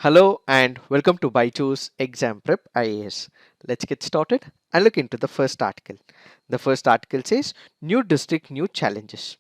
Hello and welcome to BYJU'S Exam Prep IAS. Let's get started and look into the first article. The first article says New District, New Challenges.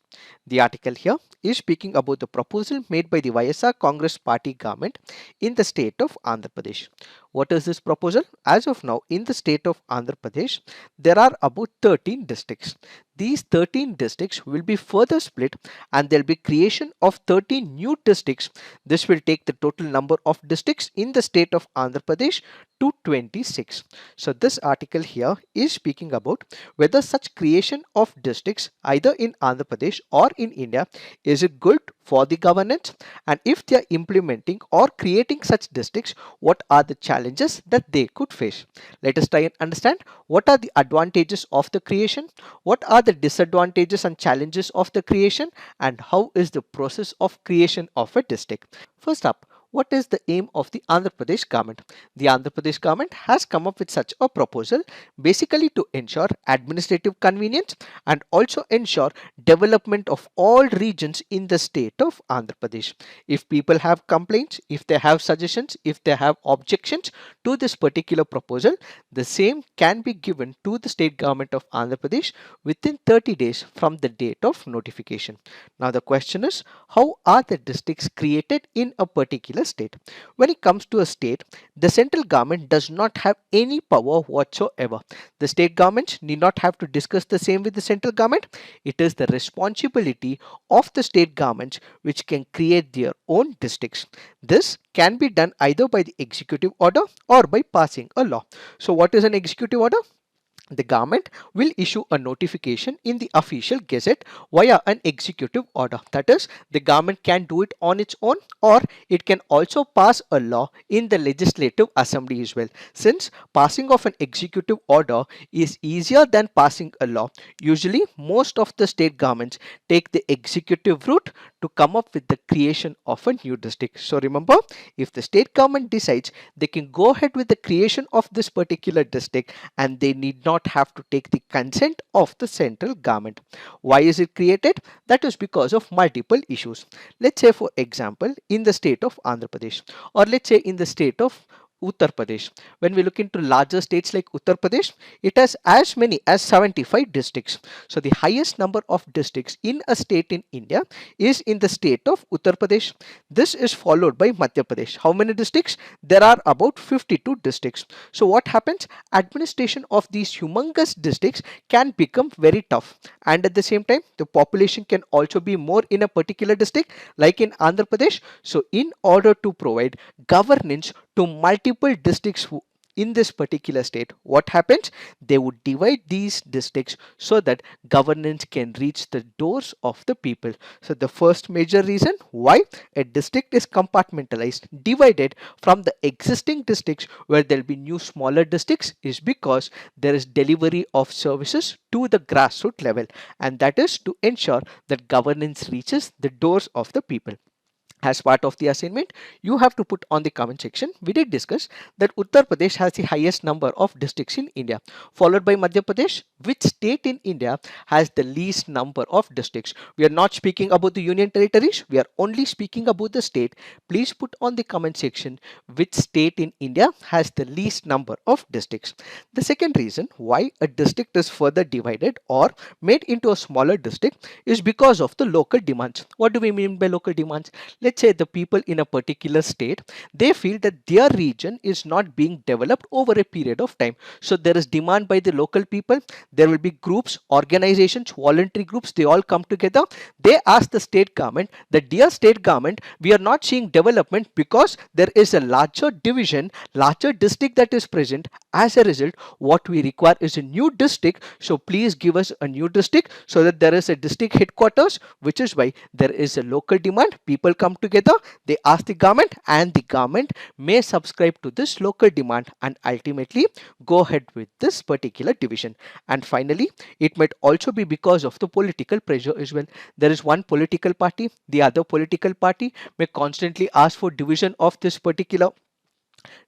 The article here is speaking about the proposal made by the YSR Congress Party government in the state of Andhra Pradesh. What is this proposal? As of now, in the state of Andhra Pradesh, there are about 13 districts. These 13 districts will be further split and there will be creation of 13 new districts. This will take the total number of districts in the state of Andhra Pradesh to 26. So this article here is speaking about whether such creation of districts either in Andhra Pradesh or in India is it good for the governance, and if they are implementing or creating such districts, what are the challenges that they could face. Let us try and understand what are the advantages of the creation, what are the disadvantages and challenges of the creation, and how is the process of creation of a district. First up, what is the aim of the Andhra Pradesh government? The Andhra Pradesh government has come up with such a proposal basically to ensure administrative convenience and also ensure development of all regions in the state of Andhra Pradesh. If people have complaints, if they have suggestions, if they have objections to this particular proposal, the same can be given to the state government of Andhra Pradesh within 30 days from the date of notification. Now the question is, how are the districts created in a particular state? When it comes to a state, the central government does not have any power whatsoever. The state governments need not have to discuss the same with the central government. It is the responsibility of the state governments which can create their own districts. This can be done either by the executive order or by passing a law. So what is an executive order? The government will issue a notification in the official gazette via an executive order. That is, the government can do it on its own, or it can also pass a law in the legislative assembly as well. Since passing of an executive order is easier than passing a law, usually most of the state governments take the executive route to come up with the creation of a new district. So remember, if the state government decides, they can go ahead with the creation of this particular district and they need not have to take the consent of the central government. Why is it created? That is because of multiple issues. Let's say, for example, in the state of Andhra Pradesh, or let's say in the state of Uttar Pradesh. When we look into larger states like Uttar Pradesh, it has as many as 75 districts. So the highest number of districts in a state in India is in the state of Uttar Pradesh. This is followed by Madhya Pradesh. How many districts? There are about 52 districts. So what happens? Administration of these humongous districts can become very tough, and at the same time the population can also be more in a particular district like in Andhra Pradesh. So in order to provide governance to multiple districts in this particular state, what happens? They would divide these districts so that governance can reach the doors of the people. So the first major reason why a district is compartmentalized, divided from the existing districts where there will be new smaller districts, is because there is delivery of services to the grassroots level, and that is to ensure that governance reaches the doors of the people. As part of the assignment, you have to put on the comment section. We did discuss that Uttar Pradesh has the highest number of districts in India, followed by Madhya Pradesh. Which state in India has the least number of districts? We are not speaking about the union territories, we are only speaking about the state. Please put on the comment section which state in India has the least number of districts. The second reason why a district is further divided or made into a smaller district is because of the local demands. What do we mean by local demands? Let's say the people in a particular state, they feel that their region is not being developed over a period of time. So there is demand by the local people. There will be groups, organizations, voluntary groups, they all come together. They ask the state government that, dear state government, we are not seeing development because there is a larger division, larger district that is present. As a result, what we require is a new district. So please give us a new district so that there is a district headquarters, which is why there is a local demand. People come together, they ask the government, and the government may subscribe to this local demand and ultimately go ahead with this particular division. And finally, it might also be because of the political pressure as well. There is one political party, the other political party may constantly ask for division of this particular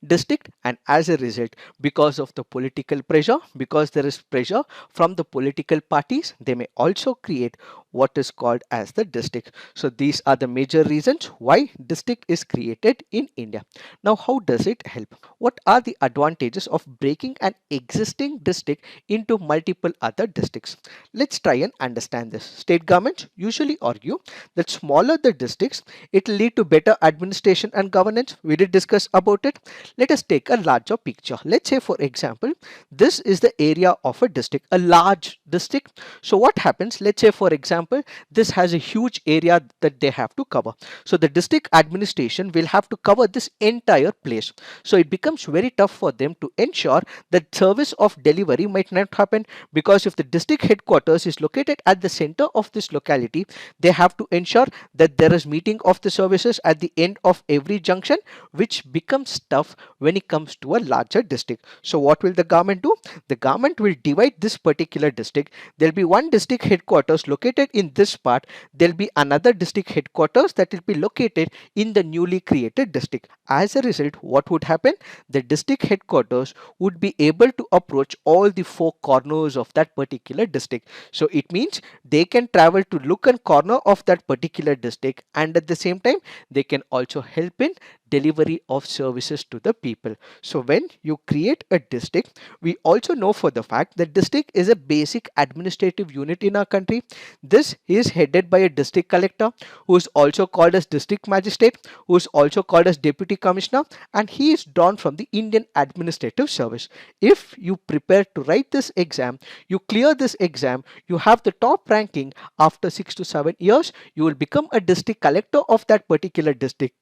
district, and as a result, because of the political pressure, because there is pressure from the political parties, they may also create what is called as the district. So these are the major reasons why district is created in India. Now, how does it help? What are the advantages of breaking an existing district into multiple other districts? Let's try and understand this. State governments usually argue that smaller the districts, it will lead to better administration and governance. We did discuss about it. Let us take a larger picture. Let's say, for example, this is the area of a district, a large district. So what happens? Let's say, for example, this has a huge area that they have to cover. So the district administration will have to cover this entire place. So it becomes very tough for them to ensure that service of delivery might not happen, because if the district headquarters is located at the center of this locality, they have to ensure that there is meeting of the services at the end of every junction, which becomes tough when it comes to a larger district. So what will the government do? The government will divide this particular district. There'll be one district headquarters located in this part. There'll be another district headquarters that will be located in the newly created district. As a result, what would happen? The district headquarters would be able to approach all the four corners of that particular district. So it means they can travel to look and corner of that particular district, and at the same time they can also help in delivery of services to the people. So when you create a district, we also know for the fact that district is a basic administrative unit in our country. This is headed by a district collector, who is also called as district magistrate, who is also called as deputy commissioner, and he is drawn from the Indian Administrative Service. If you prepare to write this exam, you clear this exam, you have the top ranking, after 6 to 7 years you will become a district collector of that particular district,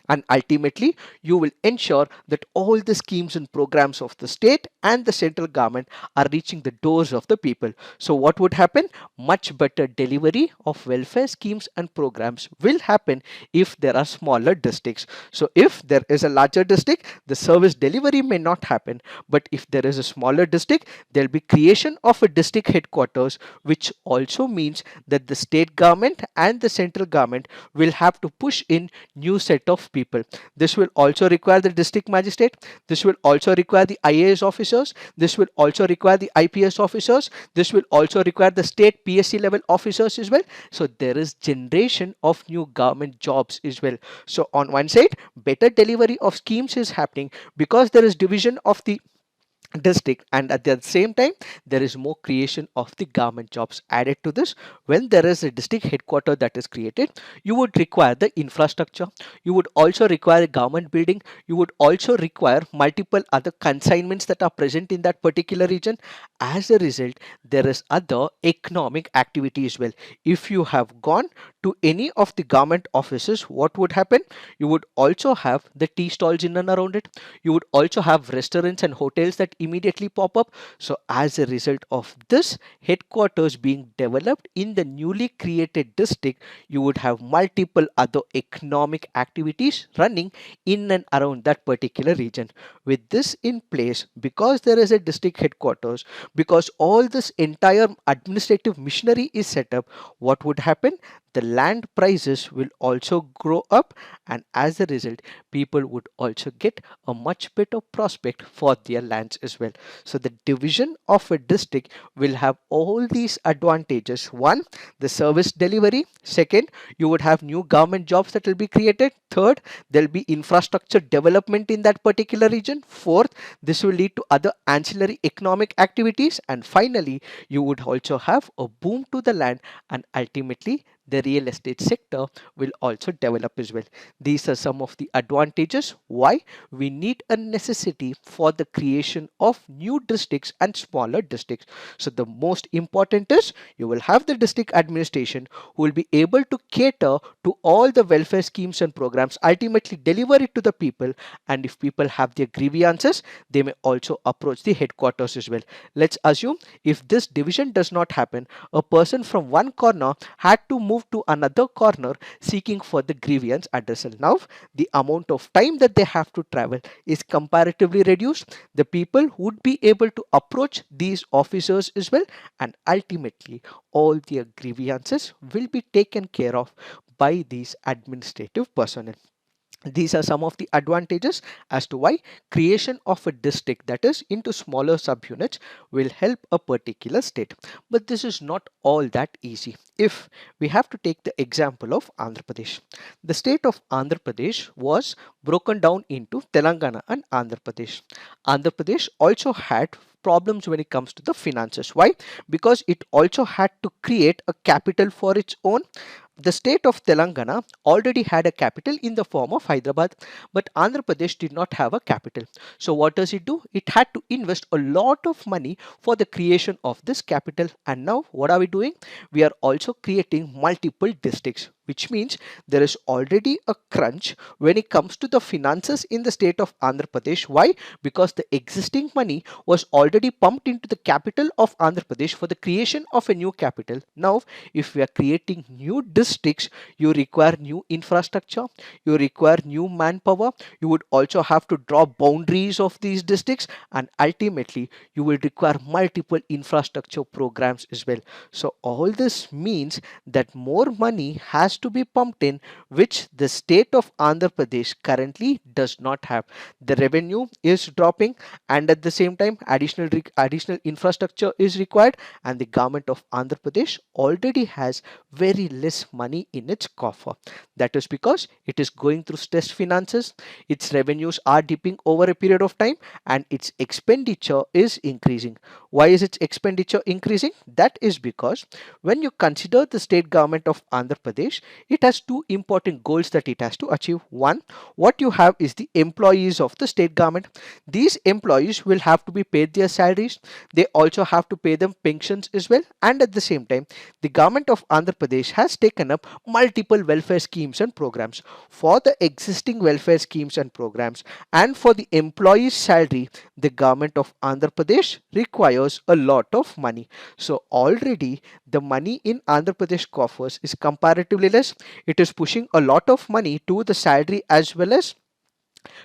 and ultimately you will ensure that all the schemes and programs of the state and the central government are reaching the doors of the people. So what would happen? Much better delivery of welfare schemes and programs will happen if there are smaller districts. So if there is a larger district, the service delivery may not happen, but if there is a smaller district, there will be creation of a district headquarters, which also means that the state government and the central government will have to push in new set of people. This will also require the district magistrate. This will also require the IAS officers. This will also require the IPS officers. This will also require the state PSC level officers as well. So there is generation of new government jobs as well. So on one side, better delivery of schemes is happening because there is division of the district, and at the same time there is more creation of the government jobs added to this. When there is a district headquarter that is created, you would require the infrastructure, you would also require a government building, you would also require multiple other consignments that are present in that particular region. As a result, there is other economic activity as well. If you have gone to any of the government offices, what would happen? You would also have the tea stalls in and around it. You would also have restaurants and hotels that immediately pop up. So as a result of this headquarters being developed in the newly created district, you would have multiple other economic activities running in and around that particular region. With this in place, because there is a district headquarters, because all this entire administrative machinery is set up, what would happen? The land prices will also grow up, and as a result, people would also get a much better prospect for their lands as well. So the division of a district will have all these advantages. One, the service delivery. Second, you would have new government jobs that will be created. Third, there will be infrastructure development in that particular region. Fourth, this will lead to other ancillary economic activities. And finally, you would also have a boom to the land, and ultimately the real estate sector will also develop as well. These are some of the advantages why we need a necessity for the creation of new districts and smaller districts. So the most important is you will have the district administration who will be able to cater to all the welfare schemes and programs, ultimately deliver it to the people, and if people have their grievances, they may also approach the headquarters as well. Let's assume if this division does not happen, a person from one corner had to move to another corner seeking for the grievance addressal. Now the amount of time that they have to travel is comparatively reduced. The people would be able to approach these officers as well, and ultimately all their grievances will be taken care of by these administrative personnel. These are some of the advantages as to why creation of a district, that is into smaller subunits, will help a particular state. But this is not all that easy. If we have to take the example of Andhra Pradesh, the state of Andhra Pradesh was broken down into Telangana and Andhra Pradesh. Andhra Pradesh also had problems when it comes to the finances. Why? Because it also had to create a capital for its own. The state of Telangana already had a capital in the form of Hyderabad, but Andhra Pradesh did not have a capital. So, what does it do? It had to invest a lot of money for the creation of this capital. And now, what are we doing? We are also creating multiple districts, which means there is already a crunch when it comes to the finances in the state of Andhra Pradesh. Why? Because the existing money was already pumped into the capital of Andhra Pradesh for the creation of a new capital. Now, if we are creating new districts, you require new infrastructure, you require new manpower, you would also have to draw boundaries of these districts, and ultimately you will require multiple infrastructure programs as well. So all this means that more money has to be pumped in, which the state of Andhra Pradesh currently does not have. The revenue is dropping, and at the same time additional infrastructure is required, and the government of Andhra Pradesh already has very less money in its coffer. That is because it is going through stressed finances, its revenues are dipping over a period of time, and its expenditure is increasing. Why is its expenditure increasing? That is because when you consider the state government of Andhra Pradesh, it has two important goals that it has to achieve. One, what you have is the employees of the state government. These employees will have to be paid their salaries, they also have to pay them pensions as well, and at the same time the government of Andhra Pradesh has taken up multiple welfare schemes and programs. For the existing welfare schemes and programs and for the employees' salary, the government of Andhra Pradesh requires a lot of money. So already the money in Andhra Pradesh coffers is comparatively less. It is pushing a lot of money to the salary as well as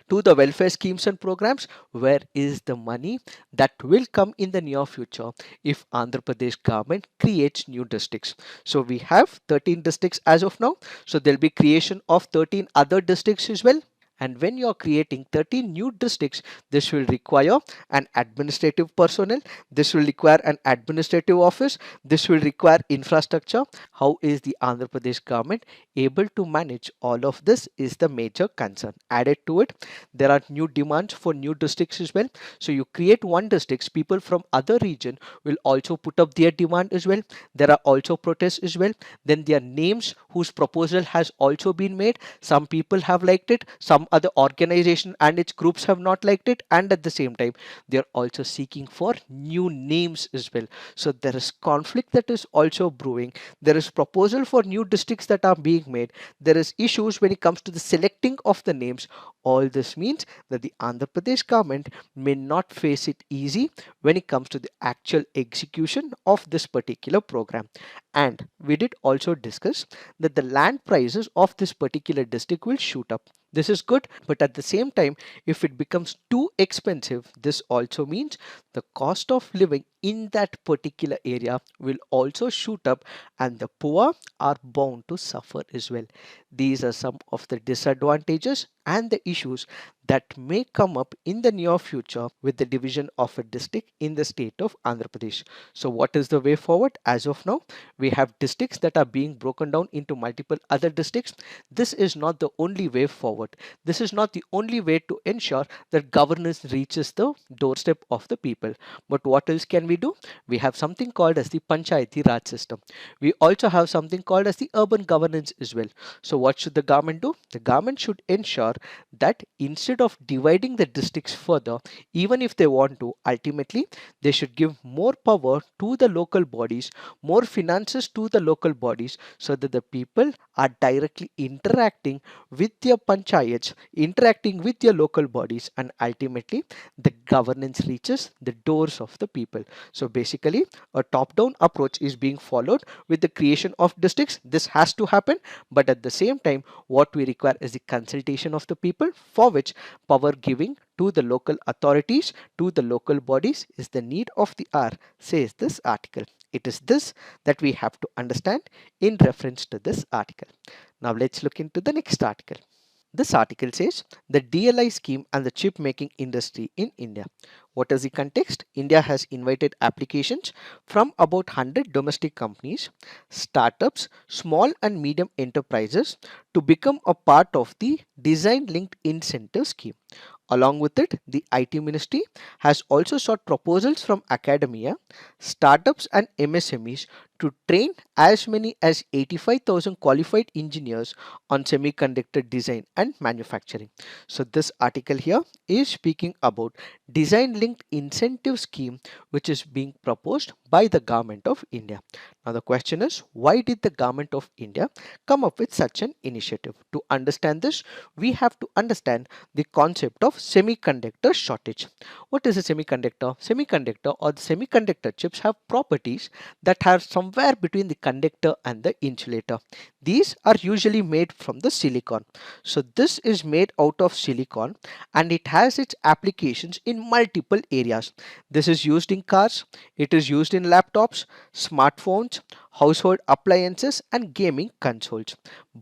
to the welfare schemes and programs. Where is the money that will come in the near future if Andhra Pradesh government creates new districts? So we have 13 districts as of now. So there'll be creation of 13 other districts as well. And when you are creating 13 new districts, this will require an administrative personnel, this will require an administrative office, this will require infrastructure. How is the Andhra Pradesh government able to manage all of this is the major concern. Added to it, there are new demands for new districts as well. So you create one district, people from other region will also put up their demand as well. There are also protests as well. Then there are names whose proposal has also been made. Some people have liked it, some other organization and its groups have not liked it, and at the same time they are also seeking for new names as well. So there is conflict that is also brewing. There is proposal for new districts that are being made. There is issues when it comes to the selecting of the names. All this means that the Andhra Pradesh government may not face it easy when it comes to the actual execution of this particular program. And we did also discuss that the land prices of this particular district will shoot up. This is good, but at the same time, if it becomes too expensive, this also means the cost of living in that particular area will also shoot up, and the poor are bound to suffer as well. These are some of the disadvantages and the issues that may come up in the near future with the division of a district in the state of Andhra Pradesh. So, what is the way forward? As of now, we have districts that are being broken down into multiple other districts. This is not the only way forward. This is not the only way to ensure that governance reaches the doorstep of the people. But what else can we do? We have something called as the Panchayati Raj system. We also have something called as the urban governance as well. So what should the government do? The government should ensure that instead of dividing the districts further, even if they want to, ultimately they should give more power to the local bodies, more finances to the local bodies, so that the people are directly interacting with their panchayats, interacting with their local bodies, and ultimately the governance reaches the doors of the people. So basically, a top-down approach is being followed with the creation of districts. This has to happen, but at the same time, what we require is the consultation of the people, for which power giving to the local authorities, to the local bodies is the need of the hour, says this article. It is this that we have to understand in reference to this article. Now let's look into the next article. This article says the DLI scheme and the chip making industry in India. What is the context? India has invited applications from about 100 domestic companies, startups, small and medium enterprises to become a part of the design linked incentive scheme. Along with it, the IT Ministry has also sought proposals from academia, startups, and MSMEs to train as many as 85,000 qualified engineers on semiconductor design and manufacturing. So, this article here is speaking about design linked incentive scheme which is being proposed by the government of India. Now, the question is, why did the government of India come up with such an initiative? To understand this, we have to understand the concept of semiconductor shortage. What is a semiconductor? Semiconductor or the semiconductor chips have properties that are somewhere between the conductor and the insulator. These are usually made from the silicon. So this is made out of silicon and it has its applications in multiple areas. This is used in cars, it is used in laptops, smartphones, household appliances and gaming consoles.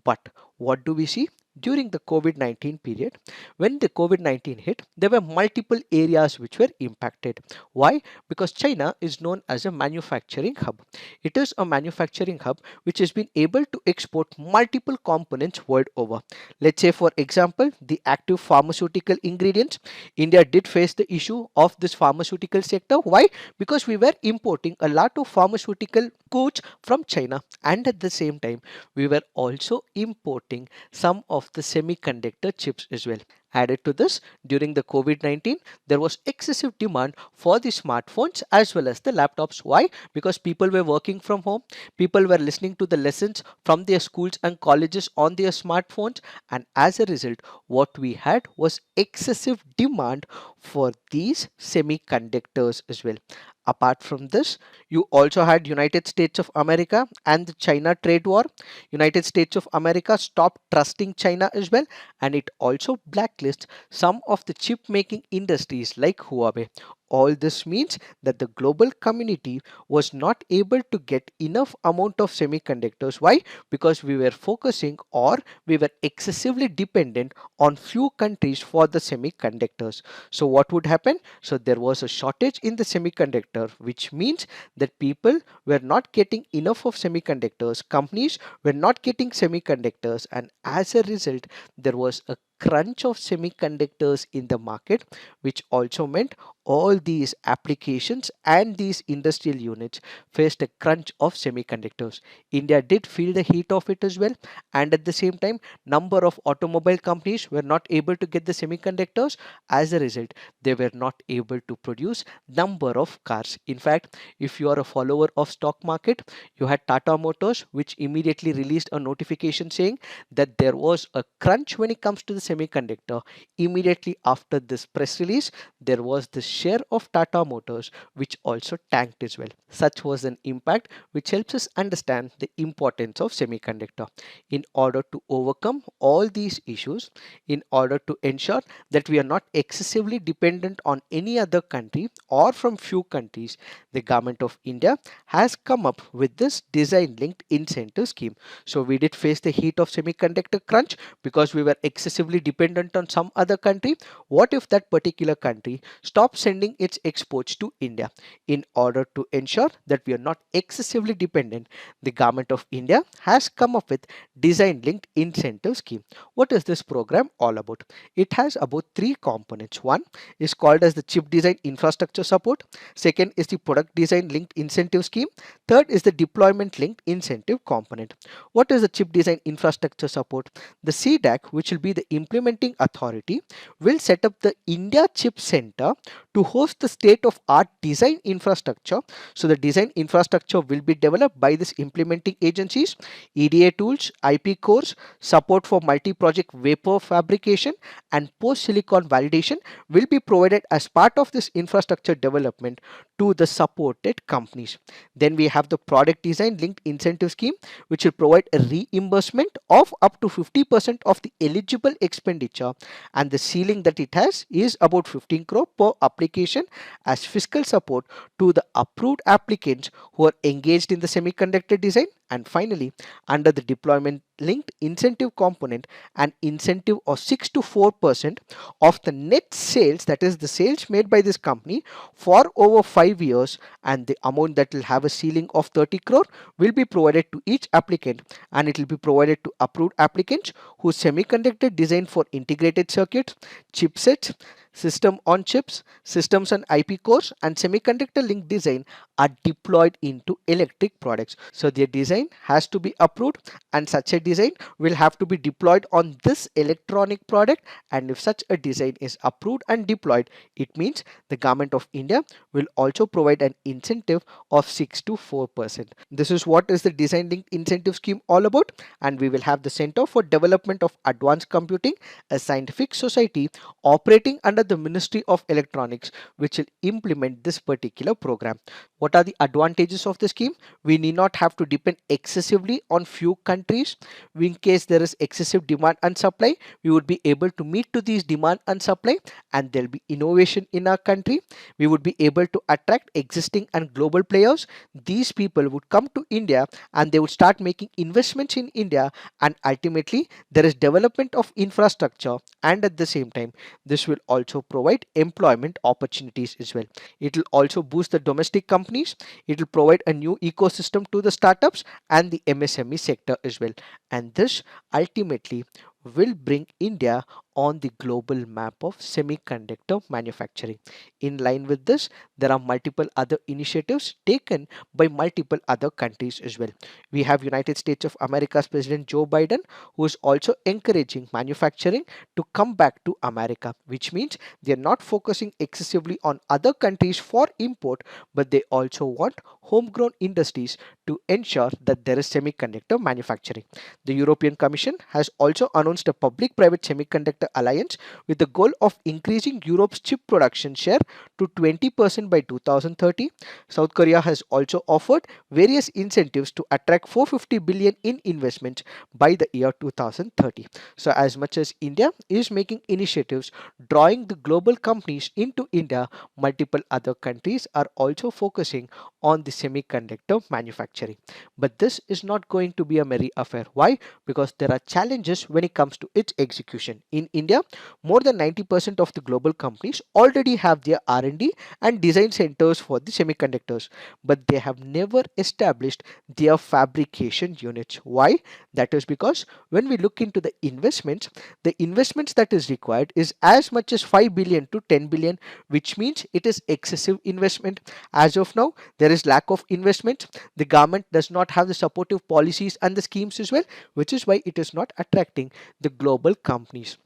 But what do we see? During the COVID-19 period, when the COVID-19 hit, there were multiple areas which were impacted. Why? Because China is known as a manufacturing hub. It is a manufacturing hub which has been able to export multiple components world over. Let's say, for example, the active pharmaceutical ingredients. India did face the issue of this pharmaceutical sector. Why? Because we were importing a lot of pharmaceutical goods from China, and at the same time, we were also importing some of the semiconductor chips as well. Added to this, during the COVID-19, there was excessive demand for the smartphones as well as the laptops. Why? Because people were working from home, people were listening to the lessons from their schools and colleges on their smartphones, and as a result, what we had was excessive demand for these semiconductors as well. Apart from this, you also had United States of America and the China trade war. United States of America stopped trusting China as well, and it also blacklists some of the chip making industries like Huawei. All this means that the global community was not able to get enough amount of semiconductors. Why? Because we were focusing or we were excessively dependent on few countries for the semiconductors. So what would happen? So there was a shortage in the semiconductor, which means that people were not getting enough of semiconductors, companies were not getting semiconductors, and as a result, there was a crunch of semiconductors in the market, which also meant all these applications and these industrial units faced a crunch of semiconductors. India did feel the heat of it as well, and at the same time, number of automobile companies were not able to get the semiconductors. As a result, they were not able to produce number of cars. In fact, if you are a follower of stock market, you had Tata Motors, which immediately released a notification saying that there was a crunch when it comes to the semiconductor. Immediately after this press release, there was the share of Tata Motors which also tanked as well. Such was an impact which helps us understand the importance of semiconductor. In order to overcome all these issues, in order to ensure that we are not excessively dependent on any other country or from few countries, the government of India has come up with this design linked incentive scheme. So we did face the heat of semiconductor crunch because we were excessively dependent on some other country. What if that particular country stops sending its exports to India? In order to ensure that we are not excessively dependent, the government of India has come up with design linked incentive scheme. What is this program all about? It has about three components. One is called as the chip design infrastructure support. Second is the product design linked incentive scheme. Third is the deployment linked incentive component. What is the chip design infrastructure support? The CDAC, which will be the implementing authority, will set up the India Chip Center to host the state of art design infrastructure. So the design infrastructure will be developed by these implementing agencies. EDA tools, IP cores, support for multi-project vapor fabrication and post-silicon validation will be provided as part of this infrastructure development to the supported companies. Then we have the product design linked incentive scheme, which will provide a reimbursement of up to 50% of the eligible expenditure, and the ceiling that it has is about 15 crore per application as fiscal support to the approved applicants who are engaged in the semiconductor design And finally, under the deployment linked incentive component, an incentive of 6 to 4% of the net sales, that is the sales made by this company for over 5 years, and the amount that will have a ceiling of 30 crore will be provided to each applicant, and it will be provided to approved applicants whose semiconductor design for integrated circuits, chipsets, system on chips, systems on IP cores, and semiconductor link design are deployed into electric products. So their design has to be approved, and such a design will have to be deployed on this electronic product. And if such a design is approved and deployed, it means the government of India will also provide an incentive of 6 to 4%. This is what is the design linked incentive scheme all about. And we will have the Center for Development of Advanced Computing, a scientific society operating under the Ministry of Electronics, which will implement this particular program. What are the advantages of the scheme? We need not have to depend excessively on few countries. In case there is excessive demand and supply, we would be able to meet to these demand and supply, and there will be innovation in our country. We would be able to attract existing and global players. These people would come to India and they would start making investments in India, and ultimately there is development of infrastructure, and at the same time this will also provide employment opportunities as well. It will also boost the domestic companies. It will provide a new ecosystem to the startups and the MSME sector as well. And this ultimately will bring India on the global map of semiconductor manufacturing. In line with this, there are multiple other initiatives taken by multiple other countries as well. We have United States of America's President Joe Biden, who is also encouraging manufacturing to come back to America, which means they are not focusing excessively on other countries for import, but they also want homegrown industries to ensure that there is semiconductor manufacturing. The European Commission has also announced a public-private semiconductor alliance with the goal of increasing Europe's chip production share to 20% by 2030. South Korea has also offered various incentives to attract 450 billion in investments by the year 2030. So as much as India is making initiatives drawing the global companies into India, multiple other countries are also focusing on the semiconductor manufacturing. But this is not going to be a merry affair. Why? Because there are challenges when it comes to its execution. In India, more than 90% of the global companies already have their R&D and design centers for the semiconductors, but they have never established their fabrication units. Why? That is because when we look into the investments that is required is as much as 5 billion to 10 billion, which means it is excessive investment. As of now, there is lack of investment. The government does not have the supportive policies and the schemes as well, which is why it is not attracting the global companies.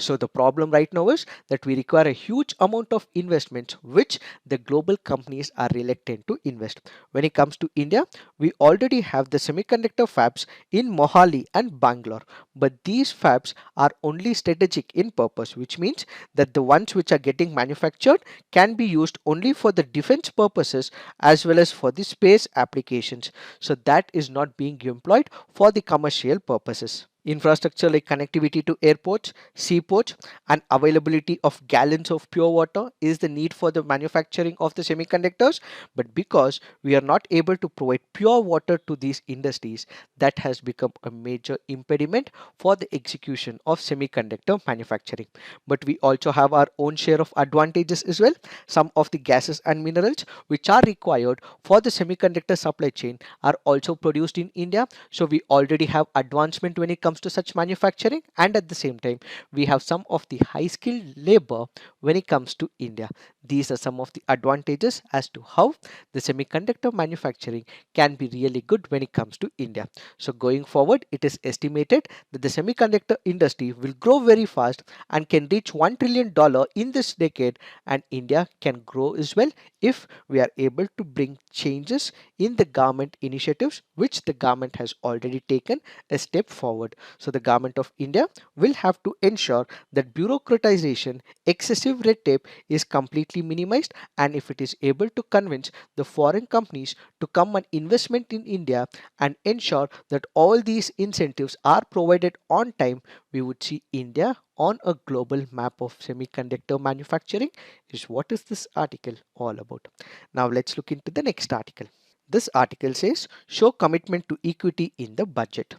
So the problem right now is that we require a huge amount of investment which the global companies are reluctant to invest. When it comes to India, we already have the semiconductor fabs in Mohali and Bangalore, but these fabs are only strategic in purpose, which means that the ones which are getting manufactured can be used only for the defense purposes as well as for the space applications. So that is not being employed for the commercial purposes. Infrastructure like connectivity to airports, seaports, and availability of gallons of pure water is the need for the manufacturing of the semiconductors. But because we are not able to provide pure water to these industries, that has become a major impediment for the execution of semiconductor manufacturing. But we also have our own share of advantages as well. Some of the gases and minerals which are required for the semiconductor supply chain are also produced in India. So we already have advancement when it comes to such manufacturing, and at the same time we have some of the high skilled labor when it comes to India. These are some of the advantages as to how the semiconductor manufacturing can be really good when it comes to India. So going forward, it is estimated that the semiconductor industry will grow very fast and can reach $1 trillion in this decade, and India can grow as well if we are able to bring changes in the government initiatives which the government has already taken a step forward. So the government of India will have to ensure that bureaucratization, excessive red tape is completely minimized, and if it is able to convince the foreign companies to come and investment in India and ensure that all these incentives are provided on time, we would see India on a global map of semiconductor manufacturing. Is what is this article all about. Now let's look into the next article. This article says show commitment to equity in the budget.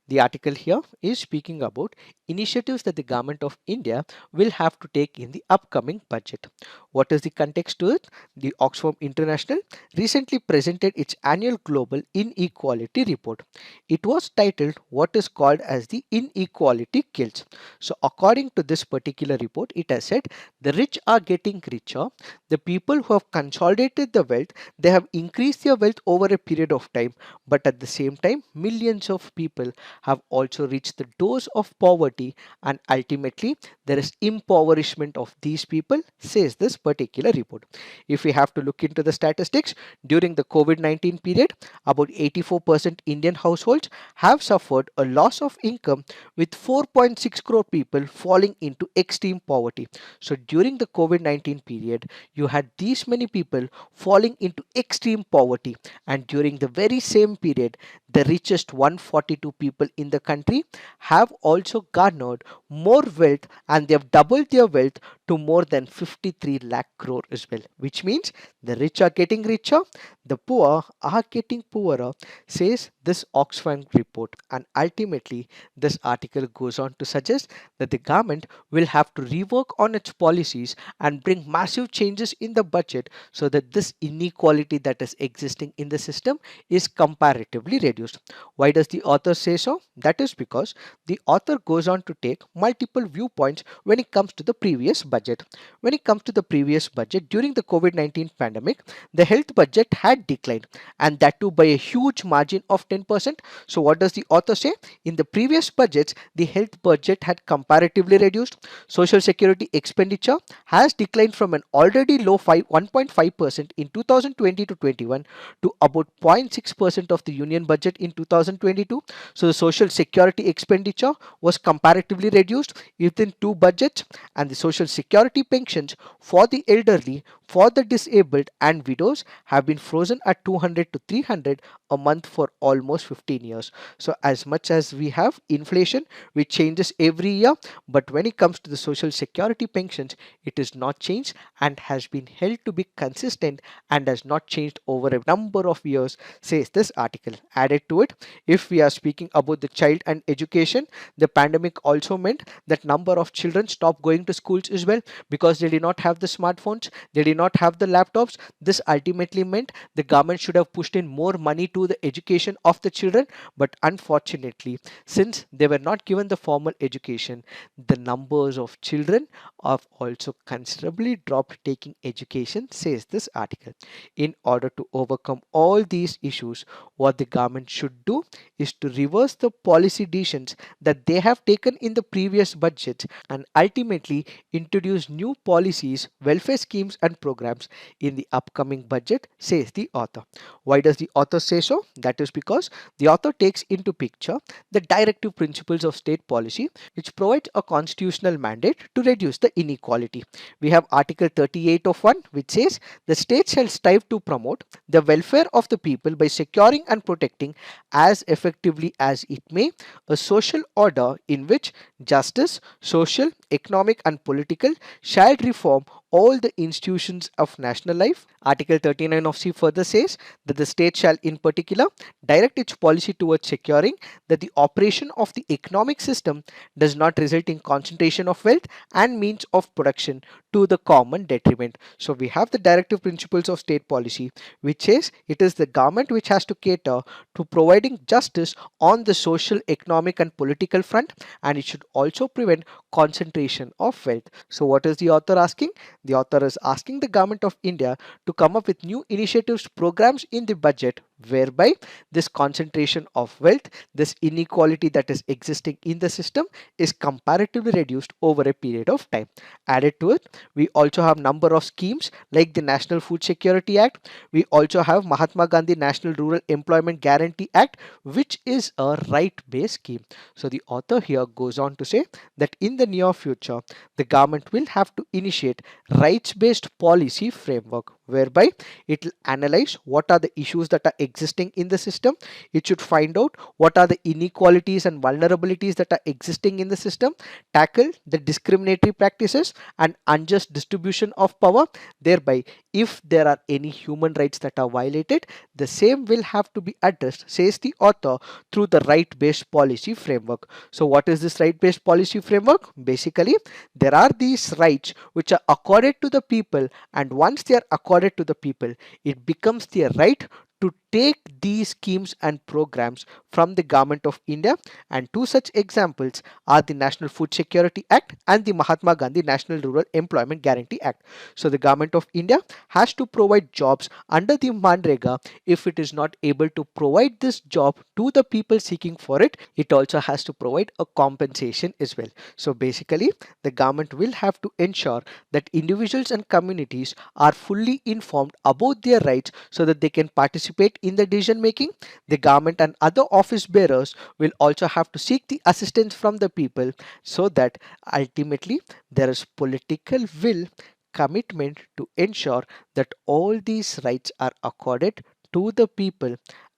The article here is speaking about initiatives that the government of India will have to take in the upcoming budget. What is the context to it? The Oxfam International recently presented its annual global inequality report. It was titled what is called as the inequality kills. So according to this particular report, it has said the rich are getting richer. The people who have consolidated the wealth, they have increased their wealth over a period of time, but at the same time millions of people have also reached the doors of poverty, and ultimately there is impoverishment of these people, says this particular report. If we have to look into the statistics, during the COVID-19 period, about 84% Indian households have suffered a loss of income, with 4.6 crore people falling into extreme poverty. So during the COVID-19 period, you had these many people falling into extreme poverty, and during the very same period, the richest 142 people in the country have also garnered more wealth, and they have doubled their wealth to more than 53 lakh crore as well, which means the rich are getting richer, the poor are getting poorer, says this Oxfam report. And ultimately this article goes on to suggest that the government will have to rework on its policies and bring massive changes in the budget so that this inequality that is existing in the system is comparatively reduced. Why does the author say so? That is because the author goes on to take multiple viewpoints when it comes to the previous budget. When it comes to the previous budget, during the COVID-19 pandemic, the health budget had declined, and that too by a huge margin of 10%. So what does the author say? In the previous budgets, the health budget had comparatively reduced. Social security expenditure has declined from an already low 1.5% in 2020 to 21 to about 0.6% of the union budget in 2022. So the social security expenditure was comparatively reduced within two budgets, and the social security pensions for the elderly, for the disabled and widows have been frozen at 200 to 300 a month for almost 15 years. So as much as we have inflation which changes every year, but when it comes to the social security pensions, it is not changed and has been held to be consistent and has not changed over a number of years, says this article. Added to it, if we are speaking about the child and education, the pandemic also meant that number of children stopped going to schools as well, because they did not have the smartphones, they did not have the laptops. This ultimately meant the government should have pushed in more money to the education of the children, but unfortunately, since they were not given the formal education, the numbers of children have also considerably dropped taking education, says this article. In order to overcome all these issues, what the government should do is to reverse the policy decisions that they have taken in the previous budget and ultimately introduce new policies, welfare schemes and programs in the upcoming budget, says the author. Why does the author say so? That is because the author takes into picture the directive principles of state policy, which provides a constitutional mandate to reduce the inequality. We have Article 38 of 1, which says the state shall strive to promote the welfare of the people by securing and protecting as effectively as it may a social order in which justice, social, economic and political shall reform all the institutions of national life. Article 39 of C further says that the state shall in particular direct its policy towards securing that the operation of the economic system does not result in concentration of wealth and means of production to the common detriment. So we have the directive principles of state policy, which says it is the government which has to cater to providing justice on the social, economic and political front, and it should also prevent concentration of wealth. So what is the author asking? The author is asking the government of India to come up with new initiatives, programs in the budget whereby this concentration of wealth, this inequality that is existing in the system is comparatively reduced over a period of time. Added to it, we also have number of schemes like the National Food Security Act. We also have Mahatma Gandhi National Rural Employment Guarantee Act, which is a right-based scheme. So the author here goes on to say that in the near future, the government will have to initiate rights-based policy framework, whereby it will analyze what are the issues that are existing in the system. It should find out what are the inequalities and vulnerabilities that are existing in the system, tackle the discriminatory practices and unjust distribution of power. Thereby, if there are any human rights that are violated, the same will have to be addressed, says the author, through the right-based policy framework. So what is this right-based policy framework? Basically, there are these rights which are accorded to the people, and once they are accorded to the people, it becomes their right to take these schemes and programs from the government of India. And two such examples are the National Food Security Act and the Mahatma Gandhi National Rural Employment Guarantee Act. So the government of India has to provide jobs under the Manrega. If it is not able to provide this job to the people seeking for it, it also has to provide a compensation as well. So basically, the government will have to ensure that individuals and communities are fully informed about their rights so that they can participate in the decision making. The government and other office bearers will also have to seek the assistance from the people so that ultimately there is political will, commitment to ensure that all these rights are accorded to the people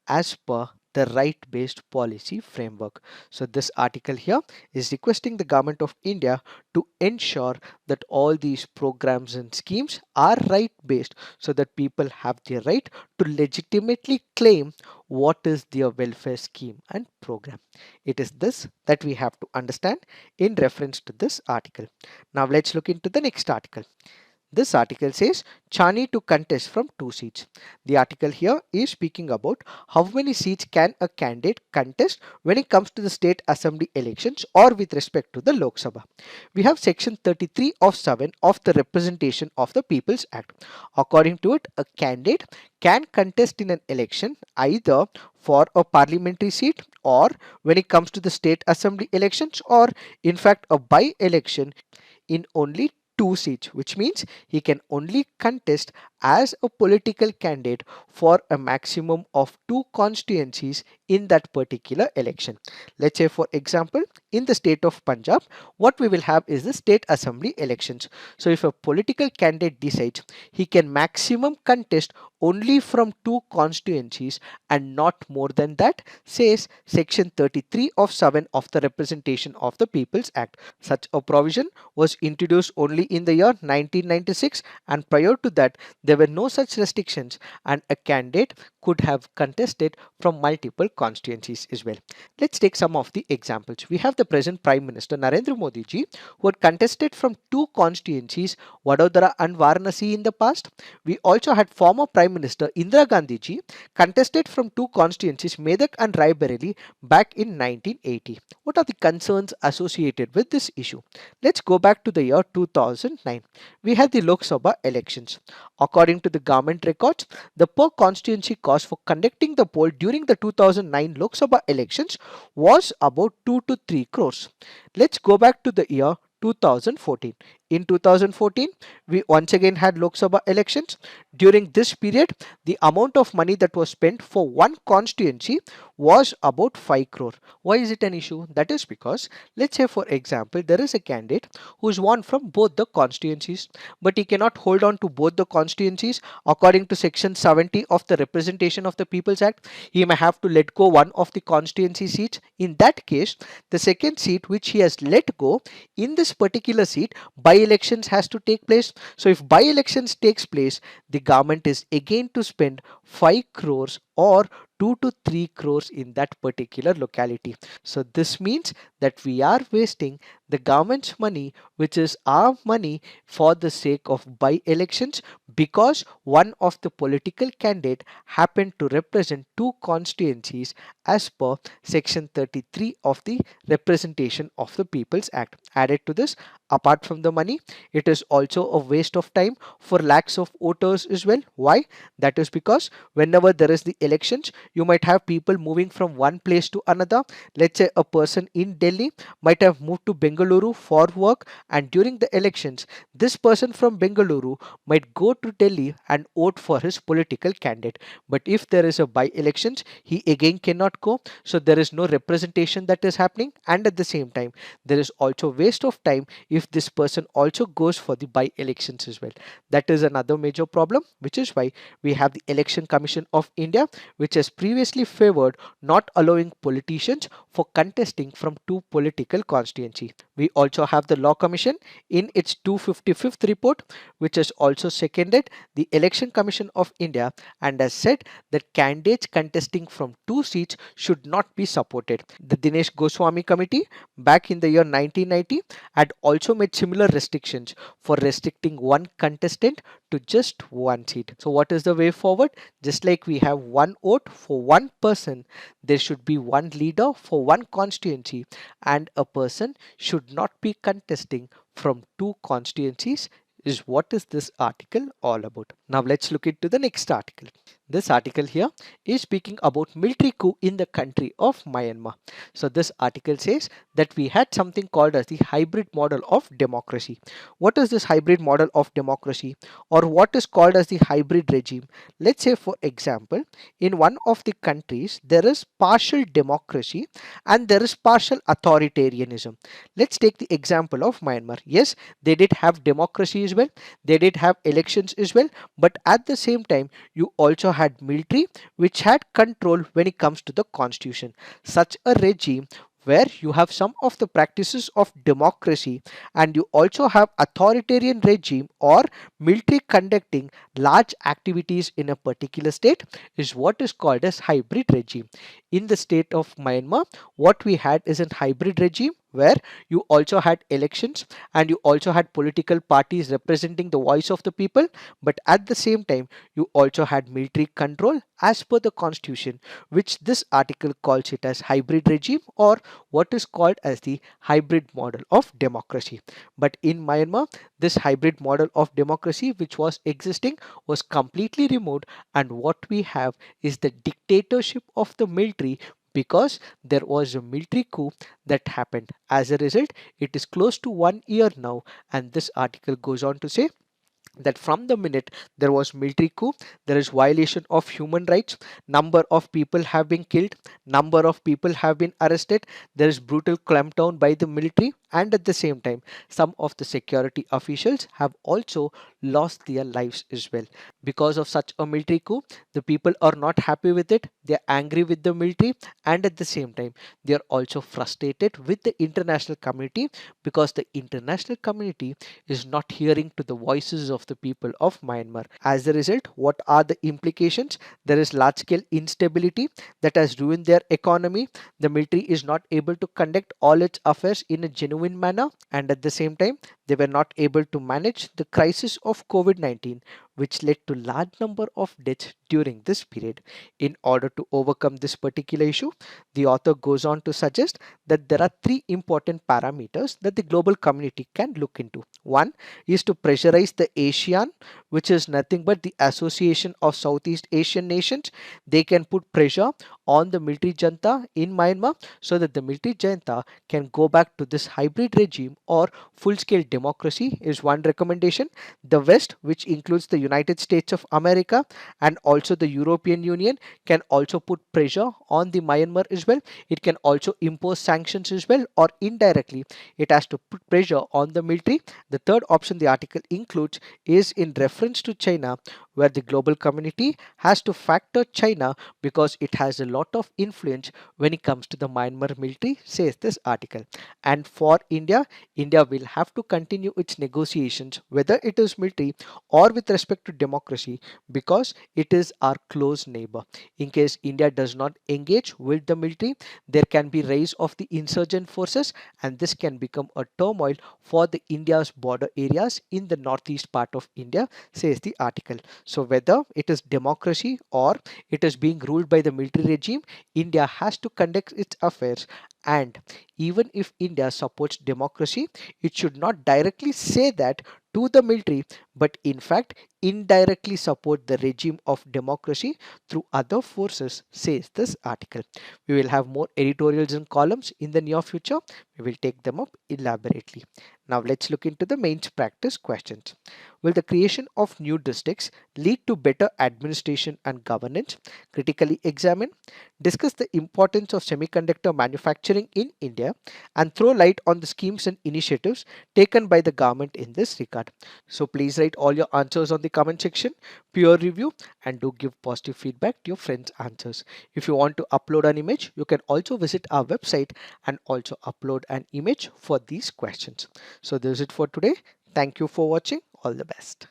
as per the right-based policy framework. So this article here is requesting the government of India to ensure that all these programs and schemes are right-based so that people have the right to legitimately claim what is their welfare scheme and program. It is this that we have to understand in reference to this article. Now let's look into the next article. This article says Channi to contest from 2 seats. The article here is speaking about how many seats can a candidate contest when it comes to the state assembly elections or with respect to the Lok Sabha. We have section 33 of 7 of the Representation of the People's Act. According to it, a candidate can contest in an election either for a parliamentary seat or when it comes to the state assembly elections or in fact a by-election in only 2 seats, which means he can only contest as a political candidate for a maximum of 2 constituencies in that particular election. Let's say, for example, in the state of Punjab, what we will have is the state assembly elections. So if a political candidate decides, he can maximum contest only from 2 constituencies and not more than that, says section 33 of 7 of the Representation of the People's Act. Such a provision was introduced only in the year 1996, and prior to that there were no such restrictions, and a candidate could have contested from multiple constituencies as well. Let's take some of the examples. We have the present Prime Minister Narendra Modi ji, who had contested from 2 constituencies, Vadodara and Varanasi, in the past. We also had former Prime Minister Indira Gandhi ji contested from 2 constituencies, Medak and Raebareli, back in 1980. What are the concerns associated with this issue? Let's go back to the year 2009. We had the Lok Sabha elections. According to the government records, the per constituency cost for conducting the poll during the 2009 Lok Sabha elections was about 2 to 3 crores. Let's go back to the year 2014. In 2014, we once again had Lok Sabha elections. During this period, the amount of money that was spent for one constituency was about 5 crore. Why is it an issue? That is because, let's say for example, there is a candidate who is won from both the constituencies, but he cannot hold on to both the constituencies. According to section 70 of the Representation of the People's Act, he may have to let go one of the constituency seats. In that case, the second seat which he has let go, in this particular seat, by-elections has to take place. So if by-elections takes place, the government is again to spend 5 crores or 2 to 3 crores in that particular locality. So this means that we are wasting the government's money, which is our money, for the sake of by-elections, because one of the political candidate happened to represent 2 constituencies as per section 33 of the Representation of the People's Act. Added to this, apart from the money, it is also a waste of time for lakhs of voters as well. Why? That is because whenever there is the elections, you might have people moving from one place to another. Let's say a person in Delhi might have moved to Bengaluru for work, and during the elections, this person from Bengaluru might go to Delhi and vote for his political candidate. But if there is a by-elections, he again cannot go. So there is no representation that is happening, and at the same time, there is also waste of time if this person also goes for the by elections as well. That is another major problem, which is why we have the Election Commission of India, which has previously favored not allowing politicians for contesting from two political constituencies. We also have the Law Commission in its 255th report, which has also seconded the Election Commission of India and has said that candidates contesting from two seats should not be supported. The Dinesh Goswami Committee back in the year 1990 had also made similar restrictions for restricting one contestant to just one seat. So what is the way forward? Just like we have one vote for one person, there should be one leader for one constituency, and a person should not be contesting from two constituencies, is what is this article all about. Now let's look into the next article. This article here is speaking about military coup in the country of Myanmar. So this article says that we had something called as the hybrid model of democracy. What is this hybrid model of democracy, or what is called as the hybrid regime? Let's say, for example, in one of the countries there is partial democracy and there is partial authoritarianism. Let's take the example of Myanmar. Yes, they did have democracy as well, they did have elections as well, but at the same time you also had military which had control when it comes to the constitution. Such a regime where you have some of the practices of democracy and you also have authoritarian regime or military conducting large activities in a particular state is what is called as hybrid regime. In the state of Myanmar, what we had is a hybrid regime where you also had elections and you also had political parties representing the voice of the people, but at the same time you also had military control as per the constitution, which this article calls it as hybrid regime, or what is called as the hybrid model of democracy. But in Myanmar, this hybrid model of democracy which was existing was completely removed, and what we have is the dictatorship of the military, because there was a military coup that happened. As a result, it is close to 1 year now, and this article goes on to say that from the minute there was military coup, there is violation of human rights, number of people have been killed, number of people have been arrested, there is brutal clampdown by the military, and at the same time some of the security officials have also lost their lives as well. Because of such a military coup, the people are not happy with it, they are angry with the military, and at the same time they are also frustrated with the international community, because the international community is not hearing to the voices of the people of Myanmar. As a result, what are the implications? There is large scale instability that has ruined their economy. The military is not able to conduct all its affairs in a genuine manner, and at the same time they were not able to manage the crisis of COVID-19, which led to large number of deaths during this period. In order to overcome this particular issue, the author goes on to suggest that there are three important parameters that the global community can look into. One is to pressurize the ASEAN, which is nothing but the Association of Southeast Asian Nations. They can put pressure on the military junta in Myanmar so that the military junta can go back to this hybrid regime or full scale democracy, is one recommendation. The West, which includes the United States of America and also the European Union, can also put pressure on the Myanmar as well. It can also impose sanctions as well, or indirectly it has to put pressure on the military. The third option the article includes is in reference to China, where the global community has to factor China because it has a lot of influence when it comes to the Myanmar military, says this article. And for India, India will have to continue its negotiations, whether it is military or with respect to democracy, because it is our close neighbor. In case India does not engage with the military, there can be rise of the insurgent forces, and this can become a turmoil for the India's border areas in the northeast part of India, says the article. So whether it is democracy or it is being ruled by the military regime, India has to conduct its affairs. And even if India supports democracy, it should not directly say that to the military, but in fact indirectly support the regime of democracy through other forces, says this article. We will have more editorials and columns in the near future. We will take them up elaborately. Now let's look into the mains practice questions. Will the creation of new districts lead to better administration and governance? Critically examine, discuss the importance of semiconductor manufacturing in India, and throw light on the schemes and initiatives taken by the government in this regard. So please write all your answers on the comment section, peer review, and do give positive feedback to your friends' answers. If you want to upload an image, you can also visit our website and also upload an image for these questions. So this is it for today. Thank you for watching. All the best.